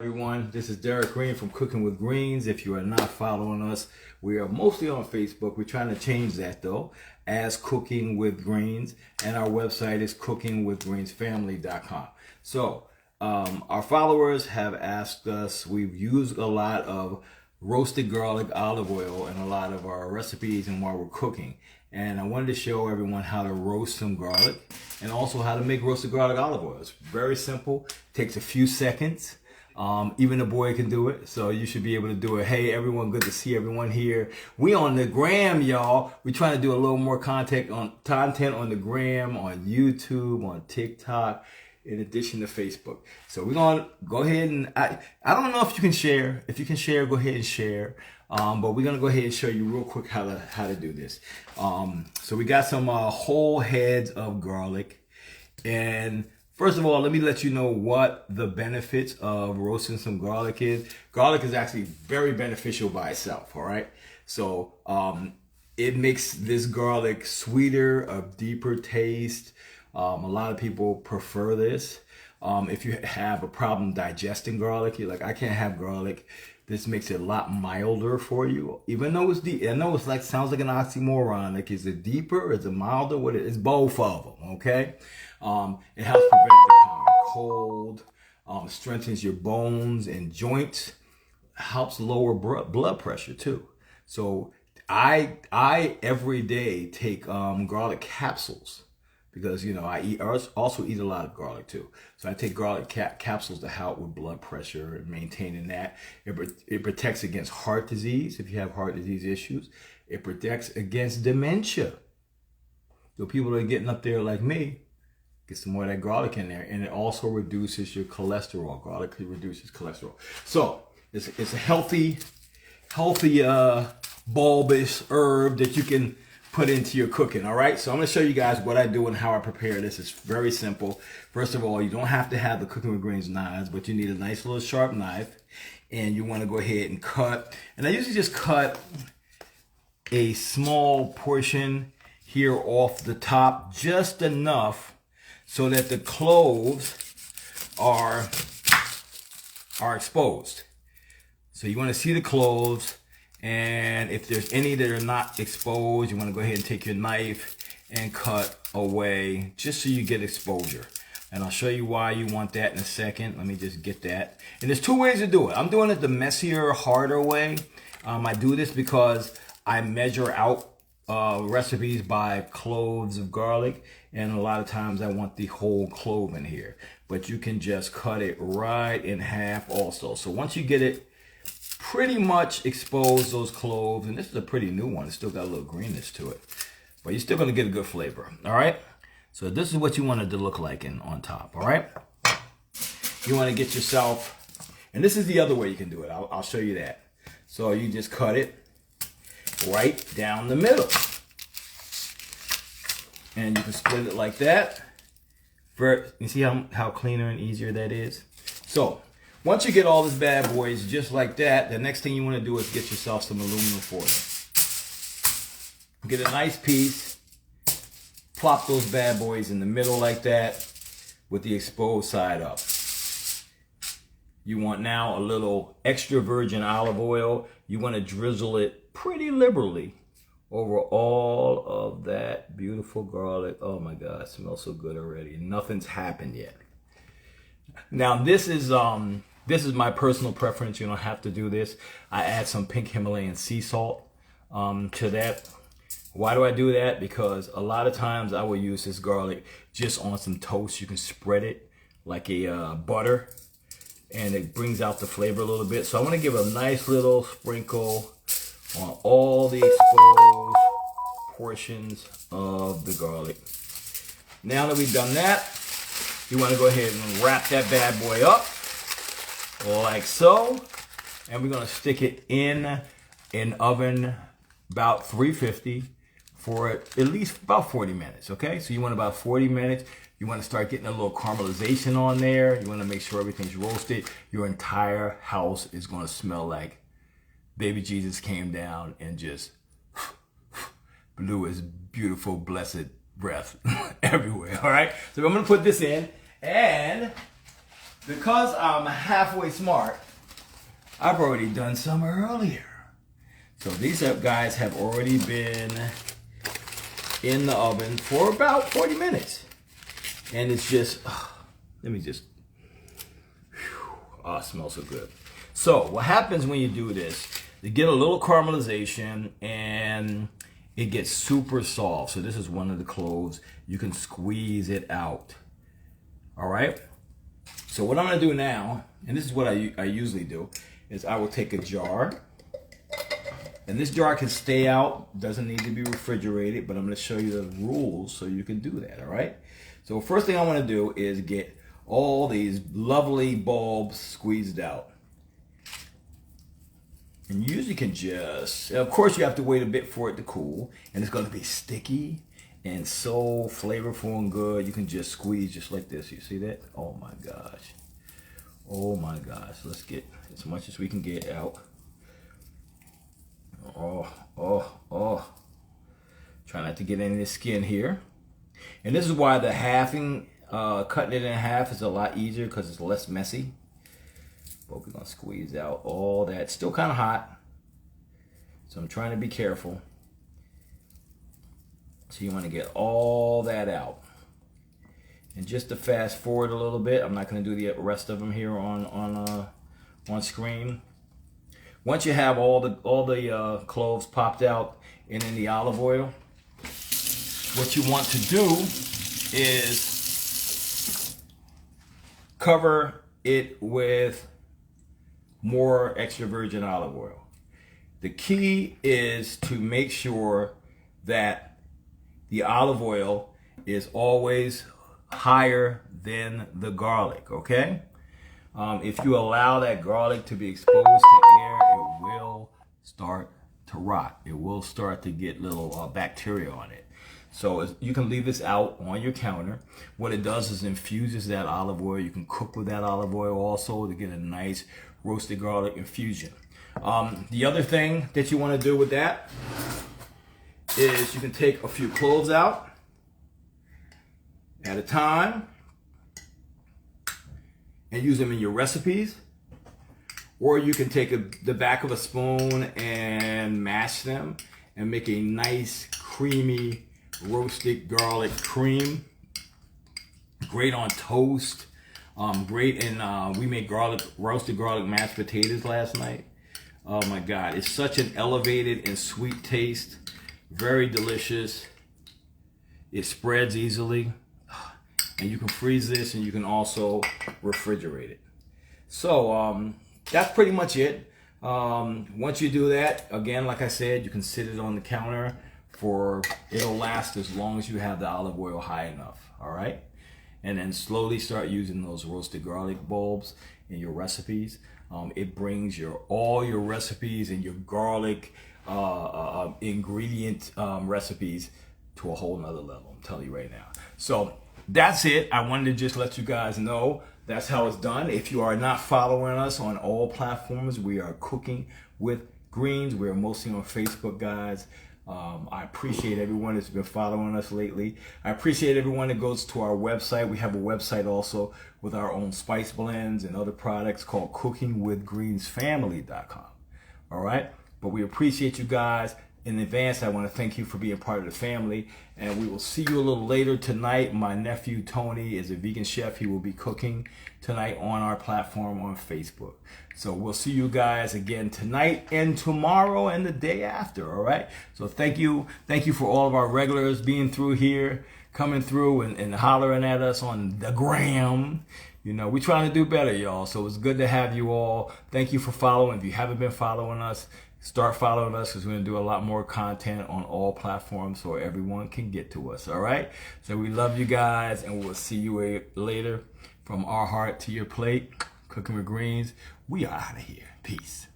Everyone, this is Gertrude Green from Cooking with Greens. If you are not following us, we are mostly on Facebook. We're trying to change that though, as Cooking with Greens, and our website is cookingwithgreensfamily.com. So our followers have asked us, we've used a lot of roasted garlic olive oil in a lot of our recipes and while we're cooking. And I wanted to show everyone how to roast some garlic and also how to make roasted garlic olive oil. It's very simple, takes a few seconds. Even a boy can do it, so you should be able to do it. Hey everyone, good to see everyone here. We on the gram, y'all. We trying to do a little more content on the gram, on YouTube, on TikTok, in addition to Facebook. So we're gonna go ahead and I don't know if you can share. If you can share, go ahead and share. But we're gonna go ahead and show you real quick how to do this. So we got some whole heads of garlic, and first of all, let me let you know what the benefits of roasting some garlic is. Garlic is actually very beneficial by itself, all right? So it makes this garlic sweeter, a deeper taste. A lot of people prefer this. If you have a problem digesting garlic, you're like, I can't have garlic. This makes it a lot milder for you. Even though it's deep, I know it's like, sounds like an oxymoron. Like, is it deeper? Is it milder? What it is? Both of them, okay? It helps prevent the common cold, strengthens your bones and joints, helps lower blood pressure too. So I every day take garlic capsules because, you know, I also eat a lot of garlic too. So I take garlic capsules to help with blood pressure and maintaining that. It protects against heart disease if you have heart disease issues. It protects against dementia. So people that are getting up there like me, get some more of that garlic in there, and it also reduces your cholesterol. Garlic reduces cholesterol. So it's a healthy bulbous herb that you can put into your cooking. All right. So I'm going to show you guys what I do and how I prepare this. It's very simple. First of all, you don't have to have the Cooking with Greens knives, but you need a nice little sharp knife, and you want to go ahead and cut. And I usually just cut a small portion here off the top, just enough so that the cloves are exposed. So you want to see the cloves, and if there's any that are not exposed, you want to go ahead and take your knife and cut away just so you get exposure. And I'll show you why you want that in a second. Let me just get that. And there's two ways to do it. I'm doing it the messier, harder way. I do this because I measure out recipes by cloves of garlic, and a lot of times I want the whole clove in here, but you can just cut it right in half also. So once you get it pretty much exposed, those cloves, and this is a pretty new one, it's still got a little greenness to it, but you're still going to get a good flavor. All right, so this is what you want it to look like on top. All right, you want to get yourself, and this is the other way you can do it. I'll show you that. So you just cut it right down the middle, and you can split it like that. You see how cleaner and easier that is? So once you get all this bad boys just like that, the next thing you want to do is get yourself some aluminum foil. Get a nice piece, plop those bad boys in the middle like that with the exposed side up. You want now a little extra virgin olive oil. You want to drizzle it pretty liberally over all of that beautiful garlic. Oh my God, it smells so good already. Nothing's happened yet. Now this is my personal preference. You don't have to do this. I add some pink Himalayan sea salt to that. Why do I do that? Because a lot of times I will use this garlic just on some toast. You can spread it like a butter, and it brings out the flavor a little bit. So I want to give a nice little sprinkle on all the exposed portions of the garlic. Now that we've done that, you want to go ahead and wrap that bad boy up like so, and we're going to stick it in an oven about 350 for at least about 40 minutes. Okay, so you want about 40 minutes. You want to start getting a little caramelization on there. You want to make sure everything's roasted. Your entire house is going to smell like baby Jesus came down and just blew his beautiful, blessed breath everywhere. All right, so I'm going to put this in, and because I'm halfway smart, I've already done some earlier. So these guys have already been in the oven for about 40 minutes. And it's just, let me just, oh, it smells so good. So what happens when you do this, you get a little caramelization and it gets super soft. So this is one of the cloves. You can squeeze it out. All right. So what I'm going to do now, and this is what I usually do, is I will take a jar. And this jar can stay out, doesn't need to be refrigerated, but I'm going to show you the rules so you can do that, all right? So first thing I want to do is get all these lovely bulbs squeezed out. And you usually can just, of course you have to wait a bit for it to cool, and it's going to be sticky and so flavorful and good. You can just squeeze just like this. You see that? Oh my gosh. Oh my gosh. Let's get as much as we can get out. Oh. Try not to get any of the skin here. And this is why the halving, cutting it in half is a lot easier because it's less messy. But we're going to squeeze out all that. Still kind of hot. So I'm trying to be careful. So you want to get all that out. And just to fast forward a little bit, I'm not going to do the rest of them here on screen. Once you have all the cloves popped out and in the olive oil, what you want to do is cover it with more extra virgin olive oil. The key is to make sure that the olive oil is always higher than the garlic, okay? If you allow that garlic to be exposed to air, it will start to rot. It will start to get little bacteria on it. So you can leave this out on your counter. What it does is infuses that olive oil. You can cook with that olive oil also to get a nice roasted garlic infusion. The other thing that you want to do with that is you can take a few cloves out at a time and use them in your recipes, or you can take the back of a spoon and mash them and make a nice creamy roasted garlic cream. Great on toast. Great in, we made roasted garlic mashed potatoes last night. Oh my God, it's such an elevated and sweet taste. Very delicious. It spreads easily. And you can freeze this and you can also refrigerate it. So that's pretty much it. Once you do that, again, like I said, you can sit it on the counter it'll last as long as you have the olive oil high enough, all right? And then slowly start using those roasted garlic bulbs in your recipes. It brings all your recipes and your garlic ingredient recipes to a whole nother level, I'm telling you right now. So that's it. I wanted to just let you guys know that's how it's done. If you are not following us on all platforms, we are Cooking with Greens. We are mostly on Facebook, guys. I appreciate everyone that's been following us lately. I appreciate everyone that goes to our website. We have a website also with our own spice blends and other products called cookingwithgreensfamily.com. All right? But we appreciate you guys. In advance, I want to thank you for being part of the family. And we will see you a little later tonight. My nephew, Tony, is a vegan chef. He will be cooking tonight on our platform on Facebook. So we'll see you guys again tonight and tomorrow and the day after, all right? So thank you. Thank you for all of our regulars being through here, coming through and hollering at us on the gram. You know, we're trying to do better, y'all. So it's good to have you all. Thank you for following. If you haven't been following us, start following us because we're going to do a lot more content on all platforms so everyone can get to us, all right? So we love you guys, and we'll see you later. From our heart to your plate, Cooking with Greens, we are out of here. Peace.